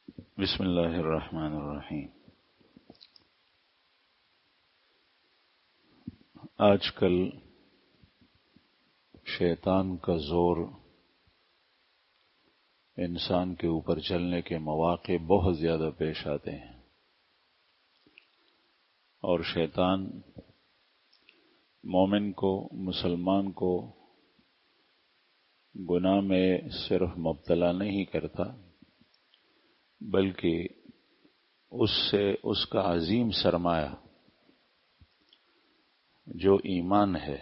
بسم اللہ الرحمن الرحیم۔ آج کل شیطان کا زور انسان کے اوپر چلنے کے مواقع بہت زیادہ پیش آتے ہیں، اور شیطان مومن کو، مسلمان کو گناہ میں صرف مبتلا نہیں کرتا، بلکہ اس سے اس کا عظیم سرمایہ جو ایمان ہے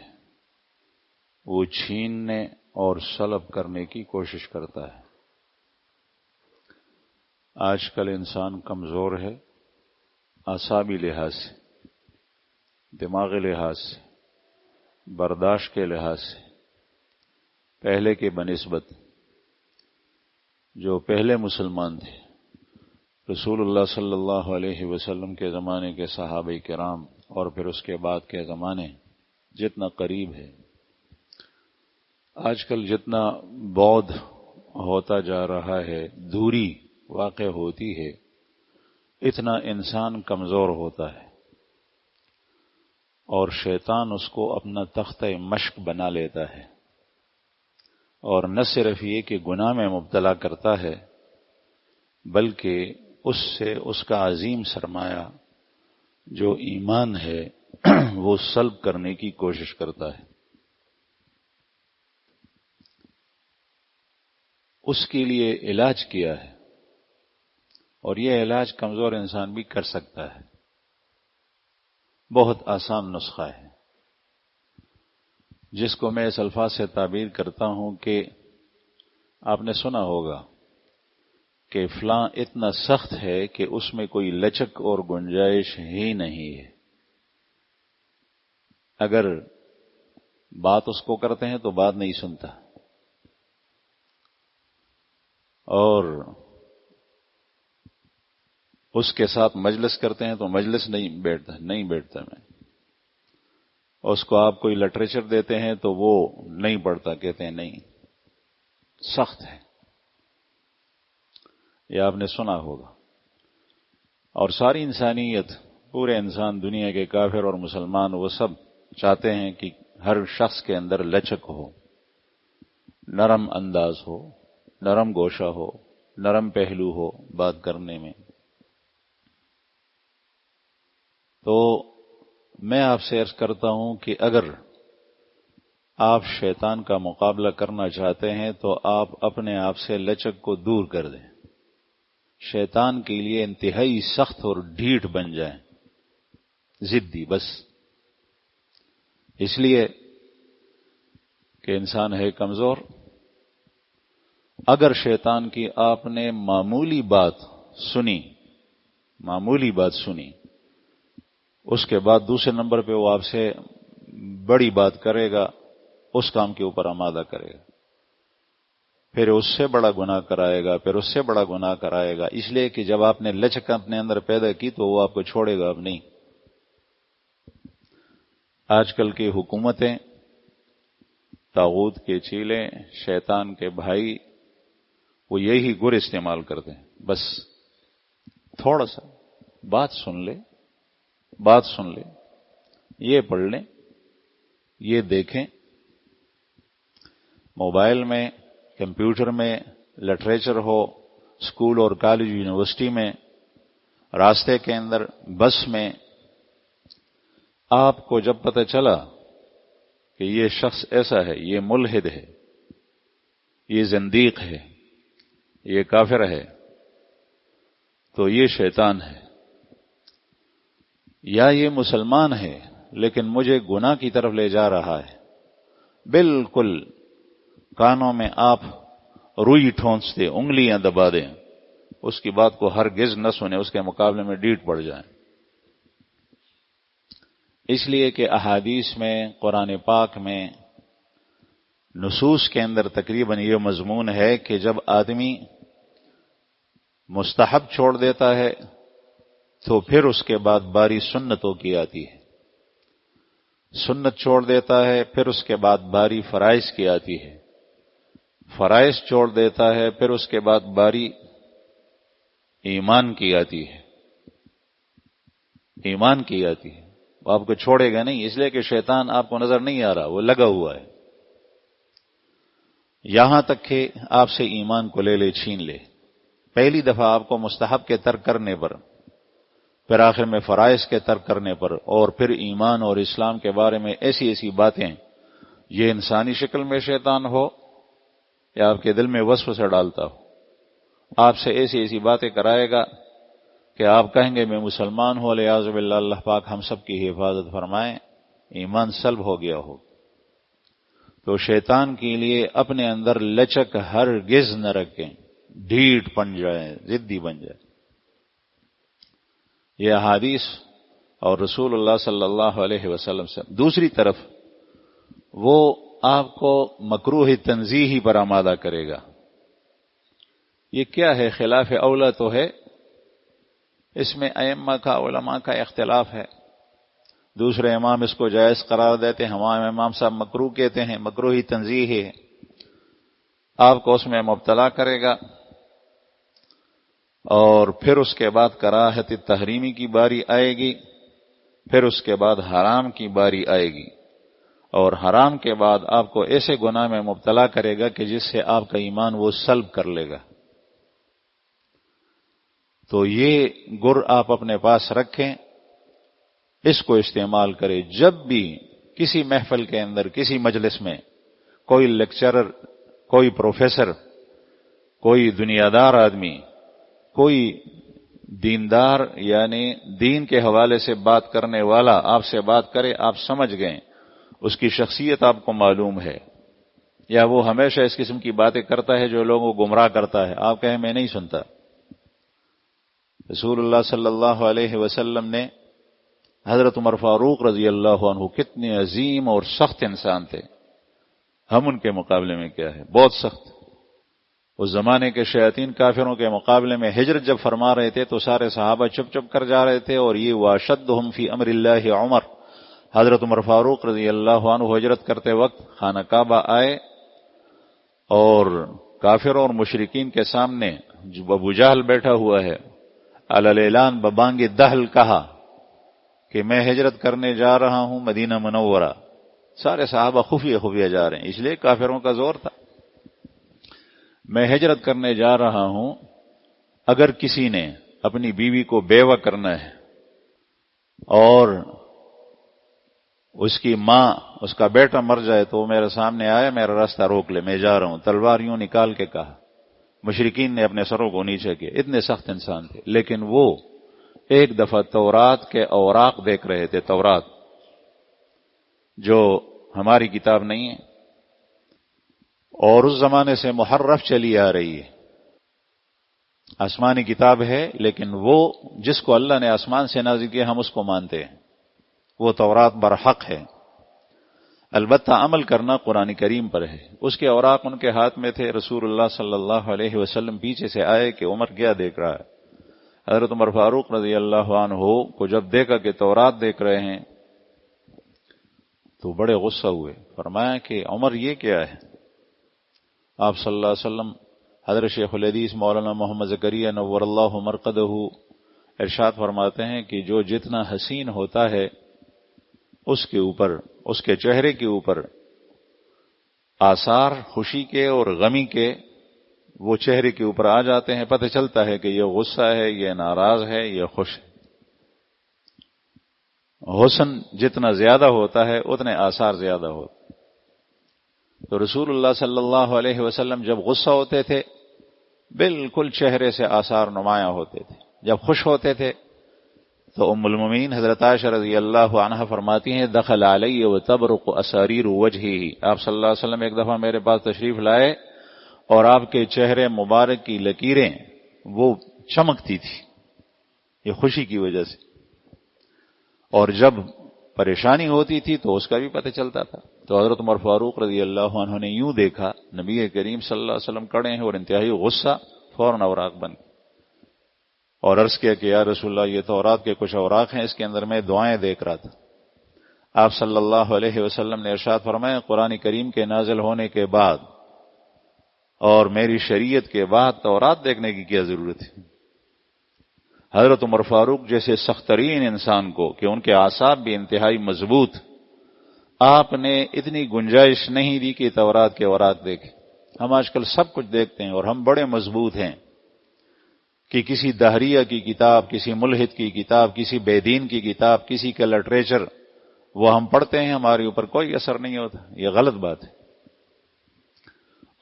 وہ چھیننے اور سلب کرنے کی کوشش کرتا ہے۔ آج کل انسان کمزور ہے، اعصابی لحاظ سے، دماغی لحاظ سے، برداشت کے لحاظ سے پہلے کے بنسبت جو پہلے مسلمان تھے، رسول اللہ صلی اللہ علیہ وسلم کے زمانے کے صحابہ کرام اور پھر اس کے بعد کے زمانے جتنا قریب ہے، آج کل جتنا بعد ہوتا جا رہا ہے، دوری واقع ہوتی ہے، اتنا انسان کمزور ہوتا ہے اور شیطان اس کو اپنا تختہ مشق بنا لیتا ہے، اور نہ صرف یہ کہ گناہ میں مبتلا کرتا ہے بلکہ اس سے اس کا عظیم سرمایہ جو ایمان ہے وہ سلب کرنے کی کوشش کرتا ہے۔ اس کے لیے علاج کیا ہے، اور یہ علاج کمزور انسان بھی کر سکتا ہے، بہت آسان نسخہ ہے جس کو میں اس الفاظ سے تعبیر کرتا ہوں کہ آپ نے سنا ہوگا کہ فلاں اتنا سخت ہے کہ اس میں کوئی لچک اور گنجائش ہی نہیں ہے، اگر بات اس کو کرتے ہیں تو بات نہیں سنتا، اور اس کے ساتھ مجلس کرتے ہیں تو مجلس نہیں بیٹھتا میں، اس کو آپ کوئی لٹریچر دیتے ہیں تو وہ نہیں پڑھتا، کہتے ہیں نہیں، سخت ہے، یہ آپ نے سنا ہوگا۔ اور ساری انسانیت، پورے انسان، دنیا کے کافر اور مسلمان، وہ سب چاہتے ہیں کہ ہر شخص کے اندر لچک ہو، نرم انداز ہو، نرم گوشہ ہو، نرم پہلو ہو بات کرنے میں۔ تو میں آپ سے عرض کرتا ہوں کہ اگر آپ شیطان کا مقابلہ کرنا چاہتے ہیں تو آپ اپنے آپ سے لچک کو دور کر دیں، شیطان کے لیے انتہائی سخت اور ڈھیٹ بن جائیں، ضدی، بس اس لیے کہ انسان ہے کمزور۔ اگر شیطان کی آپ نے معمولی بات سنی، اس کے بعد دوسرے نمبر پہ وہ آپ سے بڑی بات کرے گا، اس کام کے اوپر آمادہ کرے گا، پھر اس سے بڑا گناہ کرائے گا، پھر اس سے بڑا گناہ کرائے گا، اس لیے کہ جب آپ نے لچک اپنے اندر پیدا کی تو وہ آپ کو چھوڑے گا اب نہیں۔ آج کل کی حکومتیں، طاغوت کے چیلے، شیطان کے بھائی، وہ یہی گر استعمال کرتے ہیں، بس تھوڑا سا بات سن لے، یہ پڑھ لیں، یہ دیکھیں، موبائل میں، کمپیوٹر میں لٹریچر ہو، اسکول اور کالج یونیورسٹی میں، راستے کے اندر، بس میں، آپ کو جب پتہ چلا کہ یہ شخص ایسا ہے، یہ ملحد ہے، یہ زندیق ہے، یہ کافر ہے، تو یہ شیطان ہے، یا یہ مسلمان ہے لیکن مجھے گناہ کی طرف لے جا رہا ہے، بالکل کانوں میں آپ روئی ٹھونس دیں، انگلیاں دبا دیں، اس کی بات کو ہرگز نہ سنیں، اس کے مقابلے میں ڈیٹ پڑ جائیں۔ اس لیے کہ احادیث میں، قرآن پاک میں، نصوص کے اندر تقریباً یہ مضمون ہے کہ جب آدمی مستحب چھوڑ دیتا ہے تو پھر اس کے بعد باری سنتوں کی آتی ہے، سنت چھوڑ دیتا ہے پھر اس کے بعد باری فرائض کی آتی ہے، فرائض چھوڑ دیتا ہے پھر اس کے بعد باری ایمان کی آتی ہے، ایمان کی آتی ہے، وہ آپ کو چھوڑے گا نہیں، اس لیے کہ شیطان آپ کو نظر نہیں آ رہا، وہ لگا ہوا ہے، یہاں تک کہ آپ سے ایمان کو لے لے، چھین لے۔ پہلی دفعہ آپ کو مستحب کے ترک کرنے پر، پھر آخر میں فرائض کے ترک کرنے پر، اور پھر ایمان اور اسلام کے بارے میں ایسی ایسی باتیں، یہ انسانی شکل میں شیطان ہو یا آپ کے دل میں وسوسہ ڈالتا ہو، آپ سے ایسی ایسی باتیں کرائے گا کہ آپ کہیں گے میں مسلمان ہوں، والعیاذ باللہ، اللہ پاک ہم سب کی حفاظت فرمائیں، ایمان سلب ہو گیا ہو۔ تو شیطان کے لیے اپنے اندر لچک ہرگز نہ رکھیں، ڈھیٹ بن جائے، ضدی بن جائے۔ یہ احادیث اور رسول اللہ صلی اللہ علیہ وسلم سے۔ دوسری طرف وہ آپ کو مکروہ تنزیہی پر آمادہ کرے گا۔ یہ کیا ہے؟ خلاف اولا تو ہے، اس میں ائمہ کا، علماء کا اختلاف ہے۔ دوسرے امام اس کو جائز قرار دیتے ہیں، ہمارے امام صاحب مکروہ کہتے ہیں، مکروہ تنزیہ ہے۔ آپ کو اس میں مبتلا کرے گا، اور پھر اس کے بعد کراہت تحریمی کی باری آئے گی، پھر اس کے بعد حرام کی باری آئے گی، اور حرام کے بعد آپ کو ایسے گناہ میں مبتلا کرے گا کہ جس سے آپ کا ایمان وہ سلب کر لے گا۔ تو یہ گر آپ اپنے پاس رکھیں، اس کو استعمال کریں۔ جب بھی کسی محفل کے اندر، کسی مجلس میں کوئی لیکچرر، کوئی پروفیسر، کوئی دنیادار آدمی، کوئی دیندار یعنی دین کے حوالے سے بات کرنے والا آپ سے بات کرے، آپ سمجھ گئے اس کی شخصیت آپ کو معلوم ہے، یا وہ ہمیشہ اس قسم کی باتیں کرتا ہے جو لوگوں کو گمراہ کرتا ہے، آپ کہیں میں نہیں سنتا۔ رسول اللہ صلی اللہ علیہ وسلم نے حضرت عمر فاروق رضی اللہ عنہ کتنے عظیم اور سخت انسان تھے، ہم ان کے مقابلے میں کیا ہے، بہت سخت۔ اس زمانے کے شیاطین کافروں کے مقابلے میں ہجرت جب فرما رہے تھے تو سارے صحابہ چپ چپ کر جا رہے تھے، اور یہ واشدہم فی امر اللہ عمر، حضرت عمر فاروق رضی اللہ عنہ ہجرت کرتے وقت خانہ کعبہ آئے، اور کافروں اور مشرکین کے سامنے جو ابو جہل بیٹھا ہوا ہے، علی الاعلان ببانگ دہل کہا کہ میں ہجرت کرنے جا رہا ہوں مدینہ منورہ۔ سارے صحابہ خفیہ خفیہ جا رہے ہیں، اس لیے کافروں کا زور تھا۔ میں ہجرت کرنے جا رہا ہوں، اگر کسی نے اپنی بیوی کو بیوہ کرنا ہے اور اس کی ماں، اس کا بیٹا مر جائے تو وہ میرے سامنے آئے، میرا راستہ روک لے، میں جا رہا ہوں۔ تلوار یوں نکال کے کہا۔ مشرکین نے اپنے سروں کو نیچے کیے، اتنے سخت انسان تھے، لیکن وہ ایک دفعہ تورات کے اوراق دیکھ رہے تھے، تورات جو ہماری کتاب نہیں ہے، اور اس زمانے سے محرف چلی آ رہی ہے، آسمانی کتاب ہے، لیکن وہ جس کو اللہ نے آسمان سے نازل کیا ہم اس کو مانتے ہیں، وہ تورات برحق ہے۔ البتہ عمل کرنا قرآن کریم پر ہے۔ اس کے اوراق ان کے ہاتھ میں تھے، رسول اللہ صلی اللہ علیہ وسلم پیچھے سے آئے کہ عمر کیا دیکھ رہا ہے؟ حضرت عمر فاروق رضی اللہ عنہ کو جب دیکھا کہ تورات دیکھ رہے ہیں تو بڑے غصہ ہوئے، فرمایا کہ عمر یہ کیا ہے؟ آپ صلی اللہ علیہ وسلم، حضرت شیخ الحدیث مولانا محمد زکریا نور اللہ مرقدہ ارشاد فرماتے ہیں کہ جو جتنا حسین ہوتا ہے اس کے اوپر، اس کے چہرے کے اوپر آثار خوشی کے اور غمی کے وہ چہرے کے اوپر آ جاتے ہیں، پتہ چلتا ہے کہ یہ غصہ ہے، یہ ناراض ہے، یہ خوش ہے۔ حسن جتنا زیادہ ہوتا ہے اتنے آثار زیادہ ہوتے ہیں۔ تو رسول اللہ صلی اللہ علیہ وسلم جب غصہ ہوتے تھے بالکل چہرے سے آثار نمایاں ہوتے تھے، جب خوش ہوتے تھے تو ام المومنین حضرت عائشہ رضی اللہ عنہا فرماتی ہیں دخل علی وتبرق اساریر وجہہ، آپ صلی اللہ علیہ وسلم ایک دفعہ میرے پاس تشریف لائے اور آپ کے چہرے مبارک کی لکیریں وہ چمکتی تھی، یہ خوشی کی وجہ سے، اور جب پریشانی ہوتی تھی تو اس کا بھی پتہ چلتا تھا۔ تو حضرت عمر فاروق رضی اللہ عنہ نے یوں دیکھا نبی کریم صلی اللہ علیہ وسلم کھڑے ہیں اور انتہائی غصہ، فوراً اوراق بن گئے اور عرض کیا کہ یا رسول اللہ یہ تورات کے کچھ اوراق ہیں، اس کے اندر میں دعائیں دیکھ رہا تھا۔ آپ صلی اللہ علیہ وسلم نے ارشاد فرمایا قرآن کریم کے نازل ہونے کے بعد اور میری شریعت کے بعد تورات دیکھنے کی کیا ضرورت ہے؟ حضرت عمر فاروق جیسے سخت ترین انسان کو کہ ان کے اعصاب بھی انتہائی مضبوط، آپ نے اتنی گنجائش نہیں دی کہ تورات کے اوراق دیکھیں۔ ہم آج کل سب کچھ دیکھتے ہیں اور ہم بڑے مضبوط ہیں کہ کسی دہریہ کی کتاب، کسی ملحد کی کتاب، کسی بے دین کی کتاب، کسی کا لٹریچر وہ ہم پڑھتے ہیں، ہمارے اوپر کوئی اثر نہیں ہوتا۔ یہ غلط بات ہے،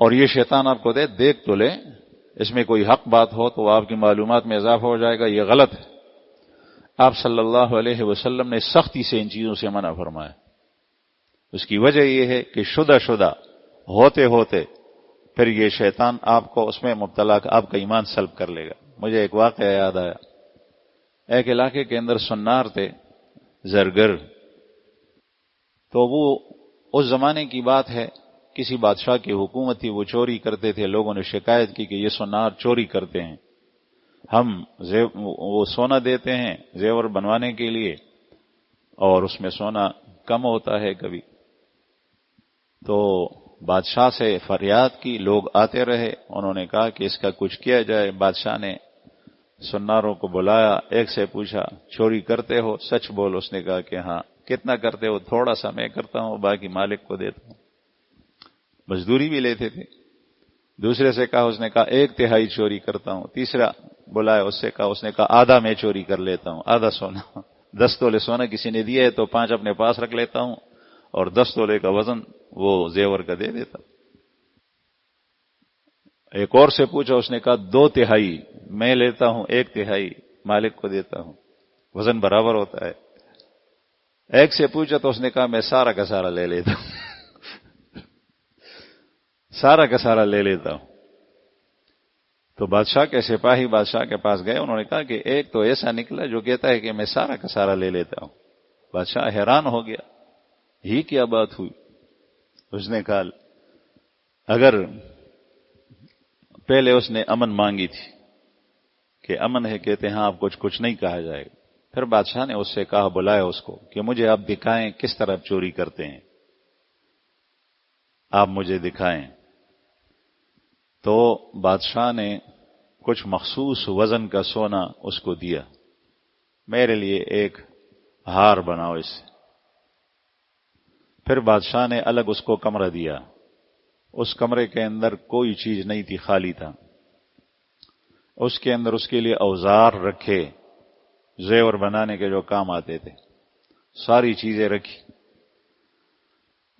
اور یہ شیطان آپ کو دیکھ تو لے، اس میں کوئی حق بات ہو تو آپ کی معلومات میں اضافہ ہو جائے گا، یہ غلط ہے۔ آپ صلی اللہ علیہ وسلم نے سختی سے ان چیزوں سے منع فرمایا۔ اس کی وجہ یہ ہے کہ شدہ ہوتے ہوتے پھر یہ شیطان آپ کو اس میں مبتلا، آپ کا ایمان سلب کر لے گا۔ مجھے ایک واقعہ یاد آیا، ایک علاقے کے اندر سنار تھے، زرگر، تو وہ اس زمانے کی بات ہے، کسی بادشاہ کی حکومت تھی، وہ چوری کرتے تھے، لوگوں نے شکایت کی کہ یہ سنار چوری کرتے ہیں، ہم وہ سونا دیتے ہیں زیور بنوانے کے لیے اور اس میں سونا کم ہوتا ہے کبھی۔ تو بادشاہ سے فریاد کی، لوگ آتے رہے، انہوں نے کہا کہ اس کا کچھ کیا جائے۔ بادشاہ نے سناروں کو بلایا، ایک سے پوچھا چوری کرتے ہو؟ سچ بول۔ اس نے کہا کہ ہاں۔ کتنا کرتے ہو؟ تھوڑا سا میں کرتا ہوں، باقی مالک کو دیتا ہوں۔ مزدوری بھی لیتے تھے۔ دوسرے سے کہا، اس نے کہا 1/3 چوری کرتا ہوں۔ تیسرا بلایا، اس سے کہا، اس نے کہا آدھا میں چوری کر لیتا ہوں، آدھا سونا 10 تولے سونا کسی نے دیا ہے تو 5 اپنے پاس رکھ لیتا ہوں اور 10 تولے کا وزن وہ زیور کا دے دیتا۔ ایک اور سے پوچھا، اس نے کہا 2/3 میں لیتا ہوں، 1/3 مالک کو دیتا ہوں، وزن برابر ہوتا ہے۔ ایک سے پوچھا تو اس نے کہا میں سارا کا سارا لے لیتا ہوں سارا کا سارا لے لیتا ہوں۔ تو بادشاہ کے سپاہی بادشاہ کے پاس گئے، انہوں نے کہا کہ ایک تو ایسا نکلا جو کہتا ہے کہ میں سارا کا سارا لے لیتا ہوں۔ بادشاہ حیران ہو گیا، یہ کیا بات ہوئی؟ اس نے کہا اگر پہلے اس نے امن مانگی تھی کہ امن ہے، کہتے ہیں آپ کچھ نہیں کہا جائے گا۔ پھر بادشاہ نے اس سے کہا، بلایا اس کو کہ مجھے آپ دکھائیں کس طرح چوری کرتے ہیں، آپ مجھے دکھائیں۔ تو بادشاہ نے کچھ مخصوص وزن کا سونا اس کو دیا، میرے لیے ایک ہار بناؤ اس سے۔ پھر بادشاہ نے الگ اس کو کمرہ دیا، اس کمرے کے اندر کوئی چیز نہیں تھی، خالی تھا۔ اس کے اندر اس کے لیے اوزار رکھے، زیور بنانے کے جو کام آتے تھے، ساری چیزیں رکھی،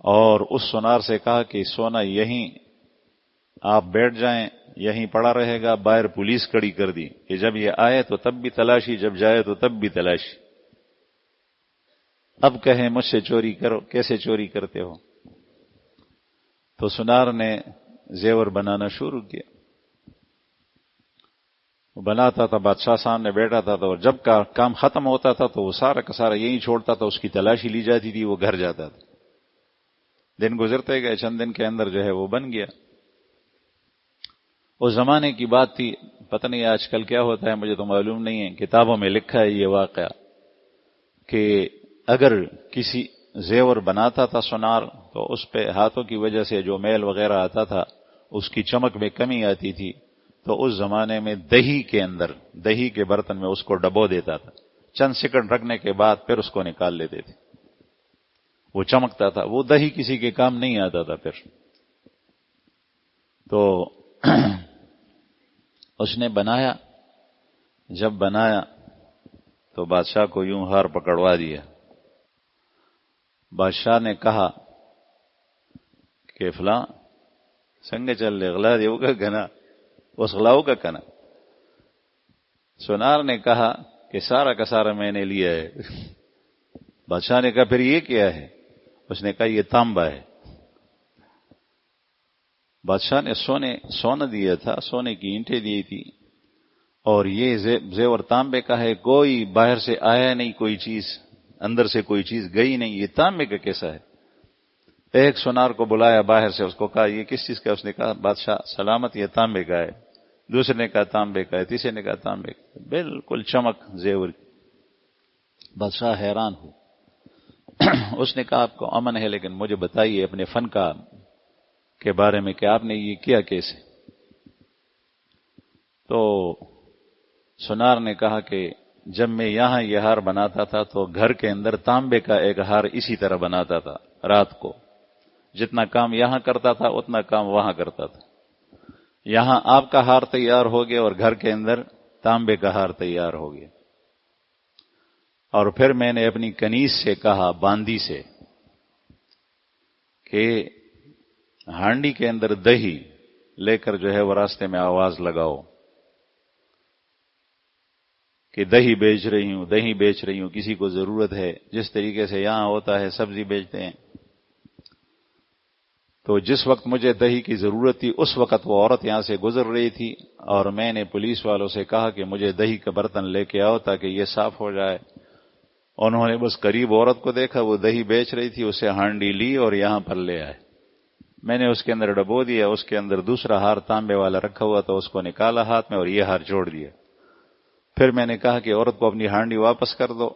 اور اس سونار سے کہا کہ سونا یہیں آپ بیٹھ جائیں، یہیں پڑا رہے گا، باہر پولیس کھڑی کر دی کہ جب یہ آئے تو تب بھی تلاشی، جب جائے تو تب بھی تلاشی۔ اب کہیں مجھ سے چوری کرو، کیسے چوری کرتے ہو؟ تو سونار نے زیور بنانا شروع کیا، وہ بناتا تھا، بادشاہ سامنے بیٹھا تھا، تو جب کا کام ختم ہوتا تھا تو وہ سارا کا سارا یہیں چھوڑتا تھا، اس کی تلاشی لی جاتی تھی، وہ گھر جاتا تھا۔ دن گزرتے گئے، چند دن کے اندر جو ہے وہ بن گیا۔ اس زمانے کی بات تھی، پتہ نہیں آج کل کیا ہوتا ہے، مجھے تو معلوم نہیں ہے۔ کتابوں میں لکھا ہے یہ واقعہ کہ اگر کسی زیور بناتا تھا سونار تو اس پہ ہاتھوں کی وجہ سے جو میل وغیرہ آتا تھا، اس کی چمک میں کمی آتی تھی، تو اس زمانے میں دہی کے اندر، دہی کے برتن میں اس کو ڈبو دیتا تھا، چند سیکنڈ رکھنے کے بعد پھر اس کو نکال لیتے تھے، وہ چمکتا تھا۔ وہ دہی کسی کے کام نہیں آتا تھا۔ پھر تو اس نے بنایا، جب بنایا تو بادشاہ کو یوں ہار پکڑوا دیا۔ بادشاہ نے کہا کہ فلاں سنگ چل لے غلا دیو کا گنا، اس غلاؤ کا کنا۔ سونار نے کہا کہ سارا کا سارا میں نے لیا ہے۔ بادشاہ نے کہا پھر یہ کیا ہے؟ اس نے کہا یہ تانبا ہے۔ بادشاہ نے سونا دیا تھا، سونے کی اینٹیں دی تھی، اور یہ زیور تانبے کا ہے، کوئی باہر سے آیا نہیں، کوئی چیز اندر سے کوئی چیز گئی نہیں، یہ تانبے کا کیسا ہے؟ ایک سونار کو بلایا باہر سے، اس کو کہا یہ کس چیز کا؟ اس نے کہا بادشاہ سلامت یہ تانبے کا ہے۔ دوسرے نے کہا تانبے کا ہے، تیسرے نے کہا تانبے کا ہے، بالکل چمک زیور کی۔ بادشاہ حیران ہو۔ اس نے کہا آپ کو امن ہے، لیکن مجھے بتائیے اپنے فن کے بارے میں کہ آپ نے یہ کیا کیسے؟ تو سنار نے کہا کہ جب میں یہاں یہ ہار بناتا تھا تو گھر کے اندر تانبے کا ایک ہار اسی طرح بناتا تھا. رات کو جتنا کام یہاں کرتا تھا اتنا کام وہاں کرتا تھا. یہاں آپ کا ہار تیار ہو گیا اور گھر کے اندر تانبے کا ہار تیار ہو گیا. اور پھر میں نے اپنی کنیز سے کہا، باندی سے، کہ ہانڈی کے اندر دہی لے کر جو ہے وہ راستے میں آواز لگاؤ کہ دہی بیچ رہی ہوں، دہی بیچ رہی ہوں، کسی کو ضرورت ہے. جس طریقے سے یہاں ہوتا ہے سبزی بیچتے ہیں. تو جس وقت مجھے دہی کی ضرورت تھی اس وقت وہ عورت یہاں سے گزر رہی تھی اور میں نے پولیس والوں سے کہا کہ مجھے دہی کا برتن لے کے آؤ تاکہ یہ صاف ہو جائے. انہوں نے بس قریب عورت کو دیکھا، وہ دہی بیچ رہی تھی، اسے ہانڈی لی اور یہاں پر لے آئے. میں نے اس کے اندر ڈبو دیا، اس کے اندر دوسرا ہار تانبے والا رکھا ہوا تھا، اس کو نکالا ہاتھ میں اور یہ ہار جوڑ دیا. پھر میں نے کہا کہ عورت کو اپنی ہانڈی واپس کر دو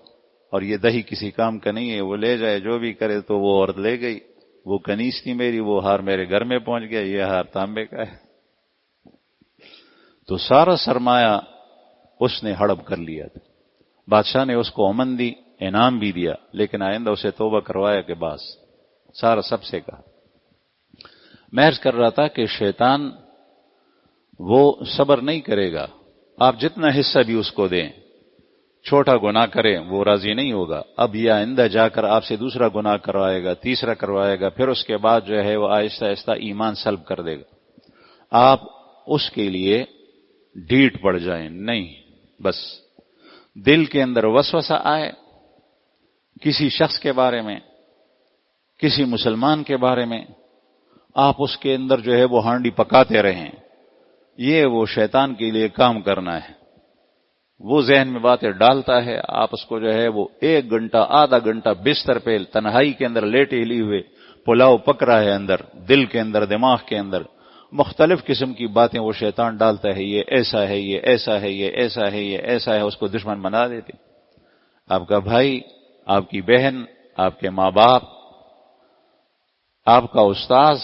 اور یہ دہی کسی کام کا نہیں ہے، وہ لے جائے جو بھی کرے. تو وہ عورت لے گئی. وہ کنیز تھی میری، وہ ہار میرے گھر میں پہنچ گیا، یہ ہار تانبے کا ہے. تو سارا سرمایہ اس نے ہڑپ کر لیا تھا. بادشاہ نے اس کو امن دی، انعام بھی دیا، لیکن آئندہ اسے توبہ کروایا کہ بس سارا سب سے کہا. میں عرض کر رہا تھا کہ شیطان وہ صبر نہیں کرے گا. آپ جتنا حصہ بھی اس کو دیں، چھوٹا گناہ کریں وہ راضی نہیں ہوگا. اب یہ آئندہ جا کر آپ سے دوسرا گناہ کروائے گا، تیسرا کروائے گا، پھر اس کے بعد جو ہے وہ آہستہ آہستہ ایمان سلب کر دے گا. آپ اس کے لیے ڈیٹ پڑ جائیں نہیں. بس دل کے اندر وسوسہ آئے کسی شخص کے بارے میں، کسی مسلمان کے بارے میں، آپ اس کے اندر جو ہے وہ ہانڈی پکاتے رہیں. یہ وہ شیطان کے لیے کام کرنا ہے. وہ ذہن میں باتیں ڈالتا ہے، آپ اس کو جو ہے وہ 1 گھنٹہ آدھا گھنٹہ بستر پہ تنہائی کے اندر لیٹے ہلی ہوئے پلاؤ پک رہا ہے. اندر دل کے اندر، دماغ کے اندر مختلف قسم کی باتیں وہ شیطان ڈالتا ہے. یہ ایسا ہے، یہ ایسا ہے، یہ ایسا ہے، یہ ایسا ہے. اس کو دشمن بنا دیتے. آپ کا بھائی، آپ کی بہن، آپ کے ماں باپ، آپ کا استاذ،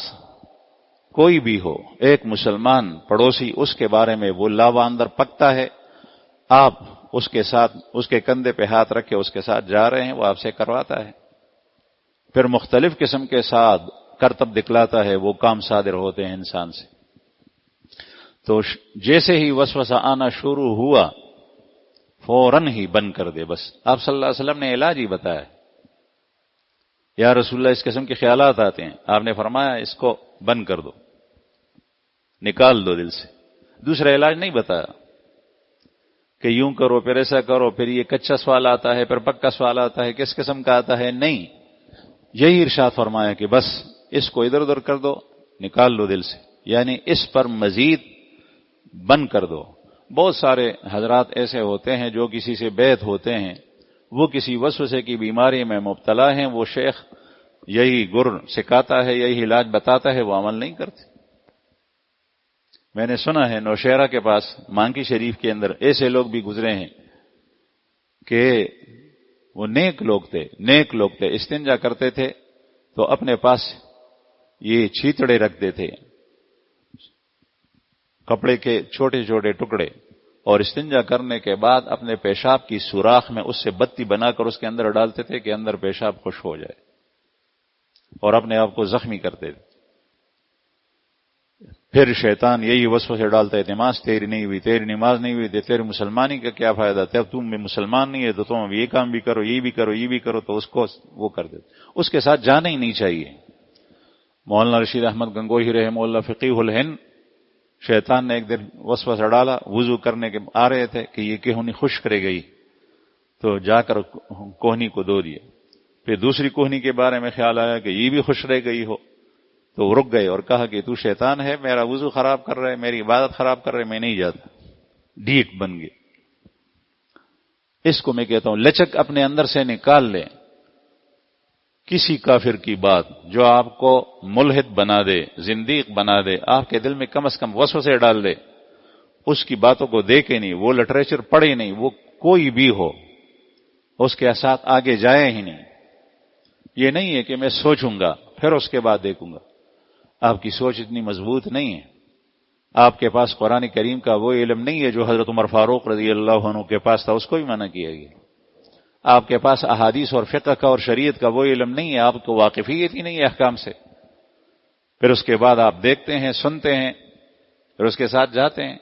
کوئی بھی ہو، ایک مسلمان پڑوسی، اس کے بارے میں وہ لاوا اندر پکتا ہے. آپ اس کے ساتھ، اس کے کندھے پہ ہاتھ رکھ کے اس کے ساتھ جا رہے ہیں، وہ آپ سے کرواتا ہے. پھر مختلف قسم کے ساتھ کرتب دکھلاتا ہے، وہ کام صادر ہوتے ہیں انسان سے. تو جیسے ہی وسوسہ آنا شروع ہوا فوراً ہی بند کر دے. بس آپ صلی اللہ علیہ وسلم نے علاج ہی بتایا. یا رسول اللہ اس قسم کے خیالات آتے ہیں، آپ نے فرمایا اس کو بند کر دو، نکال دو دل سے. دوسرا علاج نہیں بتایا کہ یوں کرو پھر ایسا کرو، پھر یہ کچا سوال آتا ہے، پھر پکا سوال آتا ہے، کس قسم کا آتا ہے. نہیں، یہی ارشاد فرمایا کہ بس اس کو ادھر ادھر کر دو، نکال دو دل سے، یعنی اس پر مزید بند کر دو. بہت سارے حضرات ایسے ہوتے ہیں جو کسی سے بیعت ہوتے ہیں، وہ کسی وسوسے کی بیماری میں مبتلا ہیں، وہ شیخ یہی گر سکھاتا ہے، یہی علاج بتاتا ہے، وہ عمل نہیں کرتے. میں نے سنا ہے نوشہرہ کے پاس مانکی شریف کے اندر ایسے لوگ بھی گزرے ہیں کہ وہ نیک لوگ تھے، استنجا کرتے تھے تو اپنے پاس یہ چھیتڑے رکھتے تھے، کپڑے کے چھوٹے چھوٹے ٹکڑے، اور استنجا کرنے کے بعد اپنے پیشاب کی سوراخ میں اس سے بتی بنا کر اس کے اندر ڈالتے تھے کہ اندر پیشاب خشک ہو جائے، اور اپنے آپ کو زخمی کرتے تھے. پھر شیطان یہی وسوسے ڈالتا ہے، نماز تیری نہیں ہوئی، تیری نماز نہیں ہوئی، تیری مسلمانی کا کیا فائدہ، تب تم میں مسلمان نہیں ہے تو تم یہ کام بھی کرو، یہ بھی کرو، یہ بھی کرو. تو اس کو وہ کر دیتے. اس کے ساتھ جانا ہی نہیں چاہیے. مولانا رشید احمد گنگوہی رحمہ اللہ فقیہ الہند، شیطان نے ایک دن وسوسہ ڈالا، وضو کرنے کے آ رہے تھے کہ یہ کہونی خشک رہ گئی، تو جا کر کوہنی کو دھو دیا. پھر دوسری کوہنی کے بارے میں خیال آیا کہ یہ بھی خشک رہ گئی ہو، تو وہ رک گئے اور کہا کہ تو شیطان ہے، میرا وضو خراب کر رہا ہے، میری عبادت خراب کر رہا ہے، میں نہیں جاتا. ڈھیٹ بن گئے. اس کو میں کہتا ہوں لچک اپنے اندر سے نکال لیں. کسی کافر کی بات جو آپ کو ملحد بنا دے، زندیق بنا دے، آپ کے دل میں کم از کم وسوسے ڈال دے، اس کی باتوں کو دیکھے نہیں، وہ لٹریچر پڑھے نہیں، وہ کوئی بھی ہو، اس کے ساتھ آگے جائے ہی نہیں. یہ نہیں ہے کہ میں سوچوں گا پھر اس کے بعد دیکھوں گا. آپ کی سوچ اتنی مضبوط نہیں ہے. آپ کے پاس قرآن کریم کا وہ علم نہیں ہے جو حضرت عمر فاروق رضی اللہ عنہ کے پاس تھا، اس کو بھی منع کیا گیا۔ آپ کے پاس احادیث اور فقہ کا اور شریعت کا وہ علم نہیں ہے، آپ کو واقفیت ہی نہیں ہے احکام سے، پھر اس کے بعد آپ دیکھتے ہیں، سنتے ہیں، پھر اس کے ساتھ جاتے ہیں،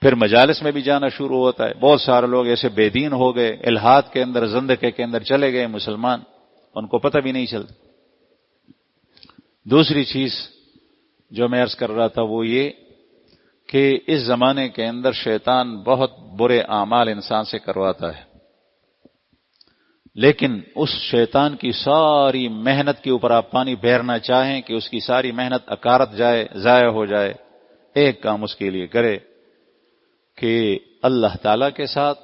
پھر مجالس میں بھی جانا شروع ہوتا ہے۔ بہت سارے لوگ ایسے بے دین ہو گئے، الحاد کے اندر، زندقے کے اندر چلے گئے مسلمان، ان کو پتہ بھی نہیں چلتا۔ دوسری چیز جو میں عرض کر رہا تھا وہ یہ کہ اس زمانے کے اندر شیطان بہت برے اعمال انسان سے کرواتا ہے، لیکن اس شیطان کی ساری محنت کے اوپر آپ پانی پھیرنا چاہیں کہ اس کی ساری محنت اکارت جائے، ضائع ہو جائے، ایک کام اس کے لیے کرے کہ اللہ تعالی کے ساتھ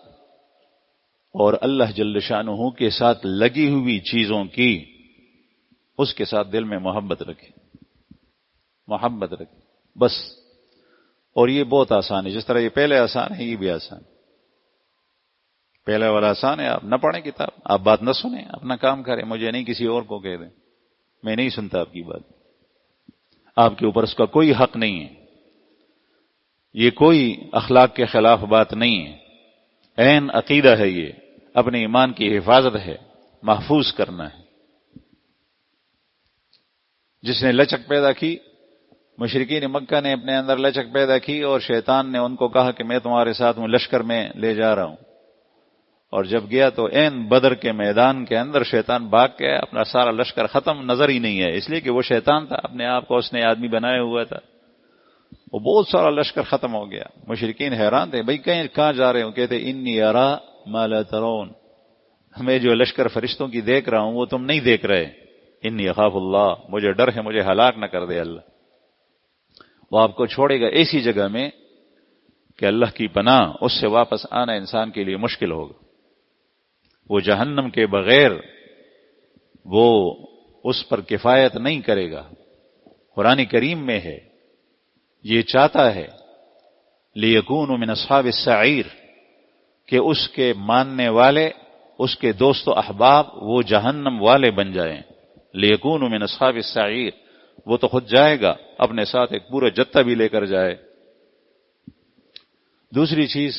اور اللہ جل شانہ کے ساتھ لگی ہوئی چیزوں کی اس کے ساتھ دل میں محبت رکھے، محبت رکھے بس۔ اور یہ بہت آسان ہے، جس طرح یہ پہلے آسان ہے یہ بھی آسان ہے۔ پہلے والا آسان ہے، آپ نہ پڑھیں کتاب، آپ بات نہ سنیں، اپنا کام کریں، مجھے نہیں کسی اور کو کہہ دیں، میں نہیں سنتا آپ کی بات، آپ کے اوپر اس کا کوئی حق نہیں ہے، یہ کوئی اخلاق کے خلاف بات نہیں ہے، عین عقیدہ ہے، یہ اپنے ایمان کی حفاظت ہے، محفوظ کرنا ہے۔ جس نے لچک پیدا کی، مشرکین مکہ نے اپنے اندر لچک پیدا کی اور شیطان نے ان کو کہا کہ میں تمہارے ساتھ ہوں، لشکر میں لے جا رہا ہوں، اور جب گیا تو عین بدر کے میدان کے اندر شیطان بھاگ گیا، اپنا سارا لشکر ختم، نظر ہی نہیں ہے، اس لیے کہ وہ شیطان تھا، اپنے آپ کو اس نے آدمی بنایا ہوا تھا، وہ بہت سارا لشکر ختم ہو گیا۔ مشرکین حیران تھے، بھئی کہاں جا رہے ہو؟ کہتے انی ارا ما لا ترون، میں جو لشکر فرشتوں کی دیکھ رہا ہوں وہ تم نہیں دیکھ رہے، انی اخاف اللہ، مجھے ڈر ہے مجھے ہلاک نہ کر دے اللہ۔ وہ آپ کو چھوڑے گا ایسی جگہ میں کہ اللہ کی پناہ، اس سے واپس آنا انسان کے لیے مشکل ہوگا، وہ جہنم کے بغیر وہ اس پر کفایت نہیں کرے گا۔ قرآن کریم میں ہے، یہ چاہتا ہے لیکونوا من اصحاب السعیر، کہ اس کے ماننے والے، اس کے دوست و احباب وہ جہنم والے بن جائیں، لیکونوا من اصحاب السعیر، وہ تو خود جائے گا، اپنے ساتھ ایک پورا جتھا بھی لے کر جائے۔ دوسری چیز،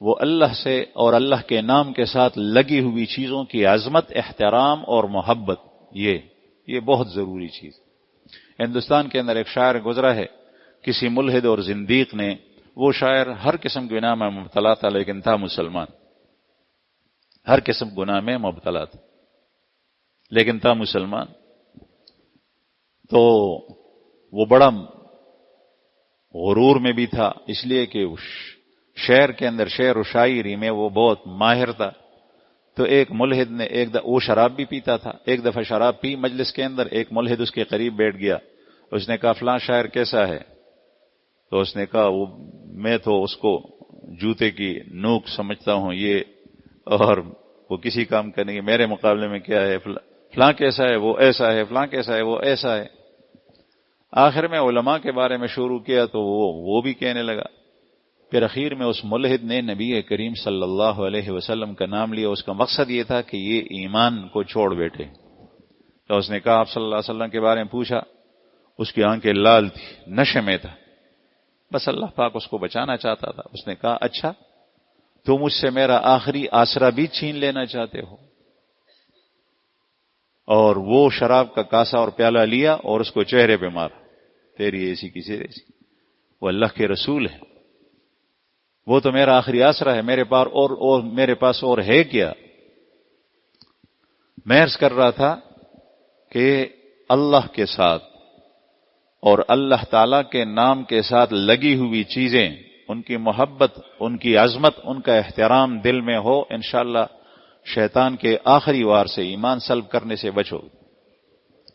وہ اللہ سے اور اللہ کے نام کے ساتھ لگی ہوئی چیزوں کی عظمت، احترام اور محبت، یہ بہت ضروری چیز۔ ہندوستان کے اندر ایک شاعر گزرا ہے، کسی ملحد اور زندیق نے، وہ شاعر ہر قسم کے گناہ میں مبتلا تھا لیکن تھا مسلمان، ہر قسم گناہ میں مبتلا تھا لیکن تھا مسلمان۔ تو وہ بڑا غرور میں بھی تھا، اس لیے کہ شعر کے اندر، شعر و شاعری میں وہ بہت ماہر تھا۔ تو ایک ملحد نے وہ شراب بھی پیتا تھا، ایک دفعہ شراب پی مجلس کے اندر، ایک ملحد اس کے قریب بیٹھ گیا، اس نے کہا فلاں شاعر کیسا ہے؟ تو اس نے کہا میں تو اس کو جوتے کی نوک سمجھتا ہوں، یہ اور وہ کسی کام کا نہیں، میرے مقابلے میں کیا ہے، فلاں کیسا ہے؟ وہ ایسا ہے، فلاں کیسا ہے؟ وہ ایسا ہے۔ آخر میں علماء کے بارے میں شروع کیا تو وہ بھی کہنے لگا، پھر اخیر میں اس ملحد نے نبی کریم صلی اللہ علیہ وسلم کا نام لیا، اس کا مقصد یہ تھا کہ یہ ایمان کو چھوڑ بیٹھے۔ تو اس نے کہا، آپ صلی اللہ علیہ وسلم کے بارے میں پوچھا، اس کی آنکھیں لال تھی، نشے میں تھا، بس اللہ پاک اس کو بچانا چاہتا تھا۔ اس نے کہا، اچھا تو مجھ سے میرا آخری آسرا بھی چھین لینا چاہتے ہو؟ اور وہ شراب کا کاسا اور پیالہ لیا اور اس کو چہرے پہ مارا، تیری ایسی کی ایسی، وہ اللہ کے رسول ہے، وہ تو میرا آخری آسرا ہے، میرے پاس اور ہے کیا؟ میں عرض کر رہا تھا کہ اللہ کے ساتھ اور اللہ تعالی کے نام کے ساتھ لگی ہوئی چیزیں، ان کی محبت، ان کی عظمت، ان کا احترام دل میں ہو، انشاءاللہ شیطان کے آخری وار سے، ایمان سلب کرنے سے بچو۔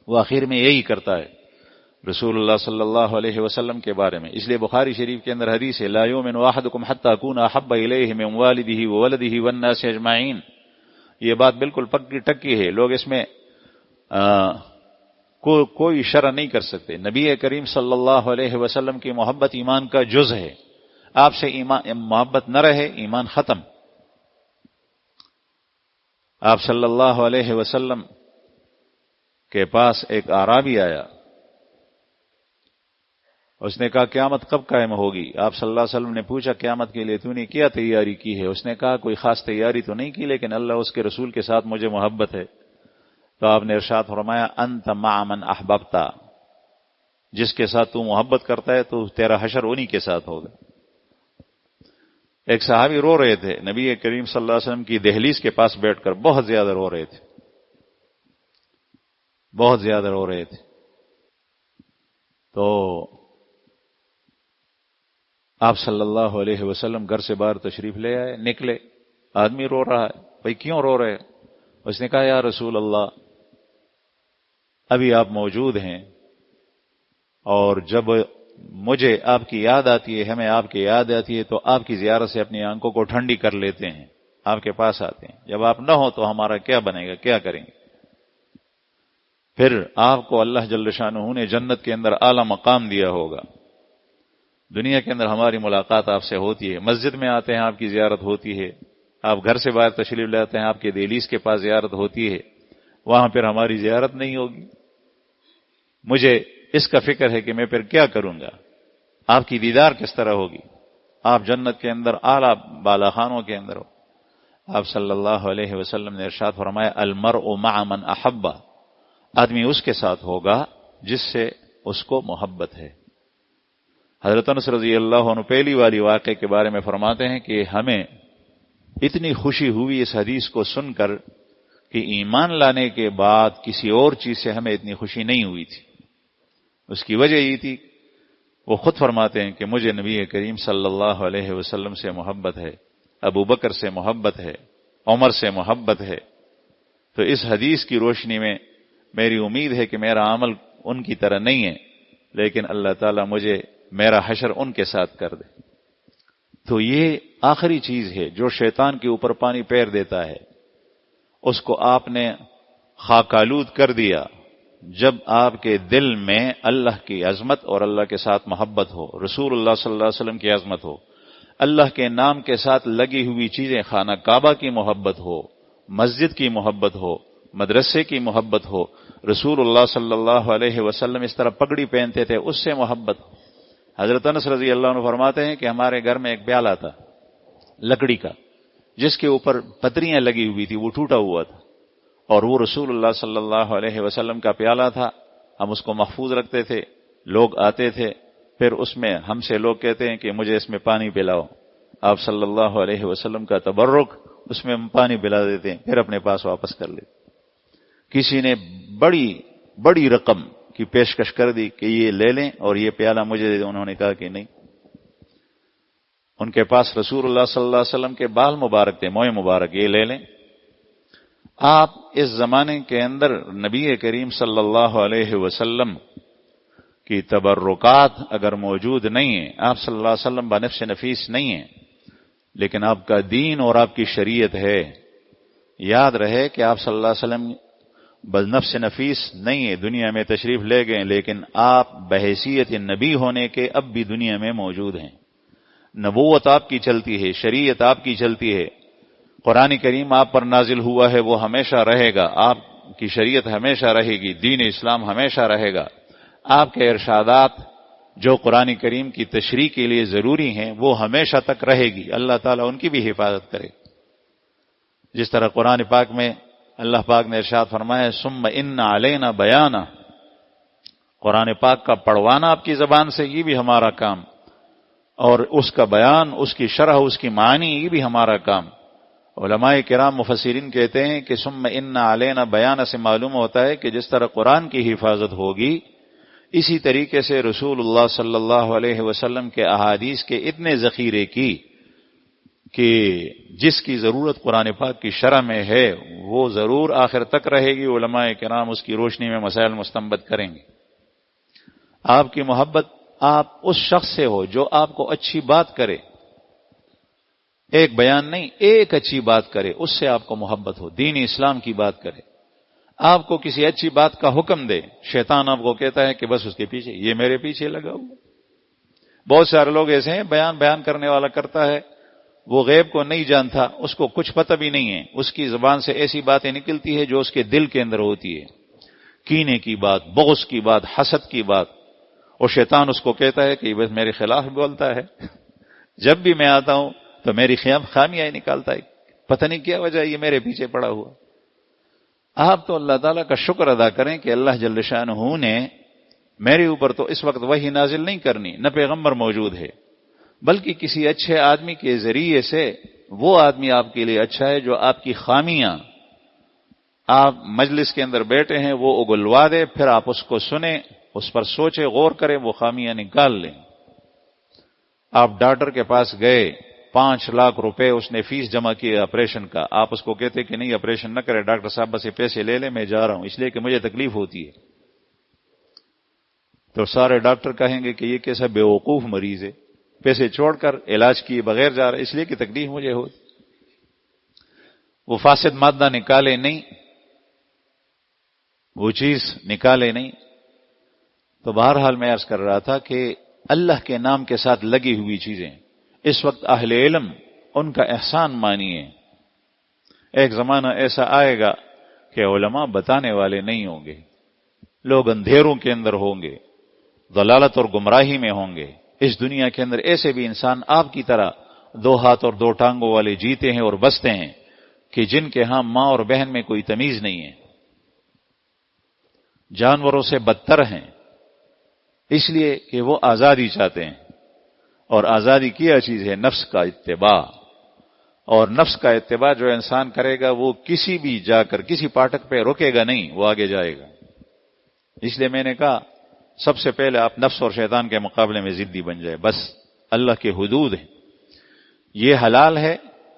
وہ آخر میں یہی کرتا ہے رسول اللہ صلی اللہ علیہ وسلم کے بارے میں، اس لیے بخاری شریف کے اندر حدیث ہے، لا یؤمن احدکم حتی اکون احب الیہ من والدہ وولدہ والناس اجمعین۔ یہ بات بالکل پکی ٹکی ہے، لوگ اس میں کوئی شرح نہیں کر سکتے۔ نبی کریم صلی اللہ علیہ وسلم کی محبت ایمان کا جز ہے، آپ سے محبت نہ رہے ایمان ختم۔ آپ صلی اللہ علیہ وسلم کے پاس ایک اعرابی آیا، اس نے کہا قیامت کب قائم ہوگی؟ آپ صلی اللہ علیہ وسلم نے پوچھا قیامت کے لیے تو نے کیا تیاری کی ہے؟ اس نے کہا کوئی خاص تیاری تو نہیں کی، لیکن اللہ اس کے رسول کے ساتھ مجھے محبت ہے۔ تو آپ نے ارشاد فرمایا انت مع من احببت، جس کے ساتھ تو محبت کرتا ہے تو تیرا حشر انہی کے ساتھ ہوگا۔ ایک صحابی رو رہے تھے، نبی کریم صلی اللہ علیہ وسلم کی دہلیز کے پاس بیٹھ کر بہت زیادہ رو رہے تھے، بہت زیادہ رو رہے تھے۔ تو آپ صلی اللہ علیہ وسلم گھر سے باہر تشریف لے آئے، نکلے، آدمی رو رہا ہے، بھائی کیوں رو رہے؟ اس نے کہا یا رسول اللہ ابھی آپ موجود ہیں اور جب مجھے آپ کی یاد آتی ہے، ہمیں آپ کی یاد آتی ہے تو آپ کی زیارت سے اپنی آنکھوں کو ٹھنڈی کر لیتے ہیں، آپ کے پاس آتے ہیں، جب آپ نہ ہو تو ہمارا کیا بنے گا، کیا کریں گے؟ پھر آپ کو اللہ جل شانہ نے جنت کے اندر اعلی مقام دیا ہوگا، دنیا کے اندر ہماری ملاقات آپ سے ہوتی ہے، مسجد میں آتے ہیں آپ کی زیارت ہوتی ہے، آپ گھر سے باہر تشریف لاتے ہیں آپ کے دہلیز کے پاس زیارت ہوتی ہے، وہاں پھر ہماری زیارت نہیں ہوگی۔ مجھے اس کا فکر ہے کہ میں پھر کیا کروں گا، آپ کی دیدار کس طرح ہوگی، آپ جنت کے اندر اعلی بالا خانوں کے اندر ہو۔ آپ صلی اللہ علیہ وسلم نے ارشاد فرمایا المرء مع من احب، آدمی اس کے ساتھ ہوگا جس سے اس کو محبت ہے۔ حضرت انس رضی اللہ عنہ پہلی والی واقعے کے بارے میں فرماتے ہیں کہ ہمیں اتنی خوشی ہوئی اس حدیث کو سن کر کہ ایمان لانے کے بعد کسی اور چیز سے ہمیں اتنی خوشی نہیں ہوئی تھی۔ اس کی وجہ یہ تھی، وہ خود فرماتے ہیں کہ مجھے نبی کریم صلی اللہ علیہ وسلم سے محبت ہے، ابو بکر سے محبت ہے، عمر سے محبت ہے۔ تو اس حدیث کی روشنی میں میری امید ہے کہ میرا عمل ان کی طرح نہیں ہے، لیکن اللہ تعالیٰ مجھے میرا حشر ان کے ساتھ کر دے۔ تو یہ آخری چیز ہے جو شیطان کے اوپر پانی پھیر دیتا ہے، اس کو آپ نے خاک آلود کر دیا جب آپ کے دل میں اللہ کی عظمت اور اللہ کے ساتھ محبت ہو، رسول اللہ صلی اللہ علیہ وسلم کی عظمت ہو، اللہ کے نام کے ساتھ لگی ہوئی چیزیں، خانہ کعبہ کی محبت ہو، مسجد کی محبت ہو، مدرسے کی محبت ہو، رسول اللہ صلی اللہ علیہ وسلم اس طرح پگڑی پہنتے تھے اس سے محبت ہو۔ حضرت انس رضی اللہ عنہ فرماتے ہیں کہ ہمارے گھر میں ایک پیالہ تھا لکڑی کا، جس کے اوپر پتریاں لگی ہوئی تھی، وہ ٹوٹا ہوا تھا، اور وہ رسول اللہ صلی اللہ علیہ وسلم کا پیالہ تھا، ہم اس کو محفوظ رکھتے تھے، لوگ آتے تھے، پھر اس میں ہم سے لوگ کہتے ہیں کہ مجھے اس میں پانی پلاؤ، آپ صلی اللہ علیہ وسلم کا تبرک، اس میں ہم پانی پلا دیتے ہیں، پھر اپنے پاس واپس کر لیتے۔ کسی نے بڑی رقم کی پیشکش کر دی کہ یہ لے لیں اور یہ پیالہ مجھے دے دیں، انہوں نے کہا کہ نہیں۔ ان کے پاس رسول اللہ صلی اللہ علیہ وسلم کے بال مبارک تھے، موئے مبارک، یہ لے لیں۔ آپ اس زمانے کے اندر نبی کریم صلی اللہ علیہ وسلم کی تبرکات اگر موجود نہیں ہیں، آپ صلی اللہ علیہ وسلم بنفس نفیس نہیں ہیں، لیکن آپ کا دین اور آپ کی شریعت ہے۔ یاد رہے کہ آپ صلی اللہ علیہ وسلم بنفس نفیس نہیں ہے، دنیا میں تشریف لے گئے، لیکن آپ بحیثیت نبی ہونے کے اب بھی دنیا میں موجود ہیں، نبوت آپ کی چلتی ہے، شریعت آپ کی چلتی ہے، قرآن کریم آپ پر نازل ہوا ہے، وہ ہمیشہ رہے گا، آپ کی شریعت ہمیشہ رہے گی، دین اسلام ہمیشہ رہے گا، آپ کے ارشادات جو قرآن کریم کی تشریح کے لیے ضروری ہیں وہ ہمیشہ تک رہے گی، اللہ تعالیٰ ان کی بھی حفاظت کرے۔ جس طرح قرآن پاک میں اللہ پاک نے ارشاد فرمایا ثم ان علینا بیانا، قرآن پاک کا پڑھوانا آپ کی زبان سے یہ بھی ہمارا کام، اور اس کا بیان، اس کی شرح، اس کی معنی یہ بھی ہمارا کام۔ علماء کرام مفسرین کہتے ہیں کہ ثم ان علینا بیانا سے معلوم ہوتا ہے کہ جس طرح قرآن کی حفاظت ہوگی، اسی طریقے سے رسول اللہ صلی اللہ علیہ وسلم کے احادیث کے اتنے ذخیرے کی کہ جس کی ضرورت قرآن پاک کی شرح میں ہے وہ ضرور آخر تک رہے گی۔ علماء کرام اس کی روشنی میں مسائل مستنبط کریں گے۔ آپ کی محبت آپ اس شخص سے ہو جو آپ کو اچھی بات کرے، ایک بیان نہیں، ایک اچھی بات کرے، اس سے آپ کو محبت ہو، دین اسلام کی بات کرے، آپ کو کسی اچھی بات کا حکم دے، شیطان آپ کو کہتا ہے کہ بس اس کے پیچھے، یہ میرے پیچھے لگا ہوا۔ بہت سارے لوگ ایسے ہیں، بیان کرنے والا کرتا ہے، وہ غیب کو نہیں جانتا، اس کو کچھ پتہ بھی نہیں ہے، اس کی زبان سے ایسی باتیں نکلتی ہے جو اس کے دل کے اندر ہوتی ہے، کینے کی بات، بغض کی بات، حسد کی بات، اور شیطان اس کو کہتا ہے کہ یہ بس میرے خلاف بولتا ہے، جب بھی میں آتا ہوں تو میری خامیاں ہی نکالتا ہے، پتہ نہیں کیا وجہ یہ میرے پیچھے پڑا ہوا۔ آپ تو اللہ تعالیٰ کا شکر ادا کریں کہ اللہ جل شانہ نے میرے اوپر تو اس وقت وحی نازل نہیں کرنی، نہ پیغمبر موجود ہے، بلکہ کسی اچھے آدمی کے ذریعے سے وہ آدمی آپ کے لیے اچھا ہے جو آپ کی خامیاں آپ مجلس کے اندر بیٹھے ہیں وہ اگلوا دے، پھر آپ اس کو سنیں، اس پر سوچیں، غور کریں، وہ خامیاں نکال لیں۔ آپ ڈاکٹر کے پاس گئے، 5 لاکھ روپے اس نے فیس جمع کی آپریشن کا، آپ اس کو کہتے کہ نہیں آپریشن نہ کرے ڈاکٹر صاحب، بس یہ پیسے لے لیں، میں جا رہا ہوں اس لیے کہ مجھے تکلیف ہوتی ہے، تو سارے ڈاکٹر کہیں گے کہ یہ کیسا بیوقوف مریض ہے، پیسے چھوڑ کر علاج کیے بغیر جا رہا ہے اس لیے کہ تکلیف مجھے ہوتی۔ وہ فاسد مادہ نکالے نہیں، وہ چیز نکالے نہیں۔ تو بہرحال میں عرض کر رہا تھا کہ اللہ کے نام کے ساتھ لگی ہوئی چیزیں اس وقت اہل علم ان کا احسان مانیے۔ ایک زمانہ ایسا آئے گا کہ علماء بتانے والے نہیں ہوں گے، لوگ اندھیروں کے اندر ہوں گے، ضلالت اور گمراہی میں ہوں گے۔ اس دنیا کے اندر ایسے بھی انسان آپ کی طرح 2 ہاتھ اور 2 ٹانگوں والے جیتے ہیں اور بستے ہیں کہ جن کے ہاں ماں اور بہن میں کوئی تمیز نہیں ہے، جانوروں سے بدتر ہیں، اس لیے کہ وہ آزادی چاہتے ہیں، اور آزادی کیا چیز ہے نفس کا اتباع، اور نفس کا اتباع جو انسان کرے گا وہ کسی بھی جا کر کسی پاٹک پہ رکے گا نہیں، وہ آگے جائے گا۔ اس لیے میں نے کہا سب سے پہلے آپ نفس اور شیطان کے مقابلے میں ضدی بن جائے، بس اللہ کے حدود ہیں، یہ حلال ہے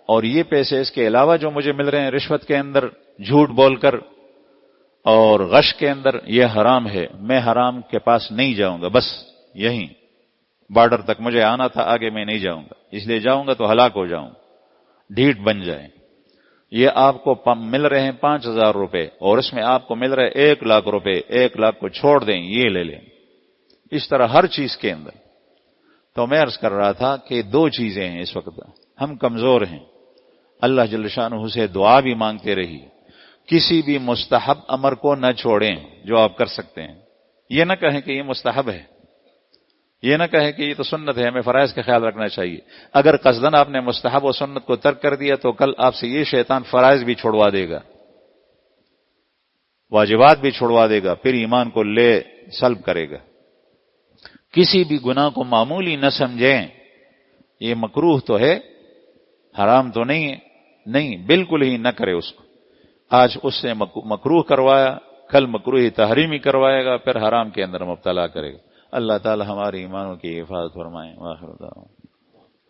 اور یہ پیسے اس کے علاوہ جو مجھے مل رہے ہیں رشوت کے اندر، جھوٹ بول کر اور غش کے اندر، یہ حرام ہے، میں حرام کے پاس نہیں جاؤں گا، بس یہیں بارڈر تک مجھے آنا تھا، آگے میں نہیں جاؤں گا، اس لیے جاؤں گا تو ہلاک ہو جاؤں، ڈھیٹ بن جائیں۔ یہ آپ کو مل رہے ہیں 5000 روپے اور اس میں آپ کو مل رہے 1 لاکھ روپے، 1 لاکھ کو چھوڑ دیں، یہ لے لیں، اس طرح ہر چیز کے اندر۔ تو میں عرض کر رہا تھا کہ 2 چیزیں ہیں اس وقت، ہم کمزور ہیں، اللہ جل شانہ سے دعا بھی مانگتے رہیے، کسی بھی مستحب امر کو نہ چھوڑیں جو آپ کر سکتے ہیں، یہ نہ کہیں کہ یہ مستحب ہے، یہ نہ کہیں کہ یہ تو سنت ہے، ہمیں فرائض کا خیال رکھنا چاہیے۔ اگر قصدن آپ نے مستحب و سنت کو ترک کر دیا تو کل آپ سے یہ شیطان فرائض بھی چھوڑوا دے گا، واجبات بھی چھوڑوا دے گا، پھر ایمان کو لے سلب کرے گا۔ کسی بھی گناہ کو معمولی نہ سمجھیں، یہ مکروہ تو ہے، حرام تو نہیں ہے، نہیں بالکل ہی نہ کرے اس کو۔ آج اس سے مکروہ کروایا، کل مکروہ تحریمی کروائے گا، پھر حرام کے اندر مبتلا کرے گا۔ اللہ تعالی ہمارے ایمانوں کی حفاظت فرمائیں۔ وآخر دعوانا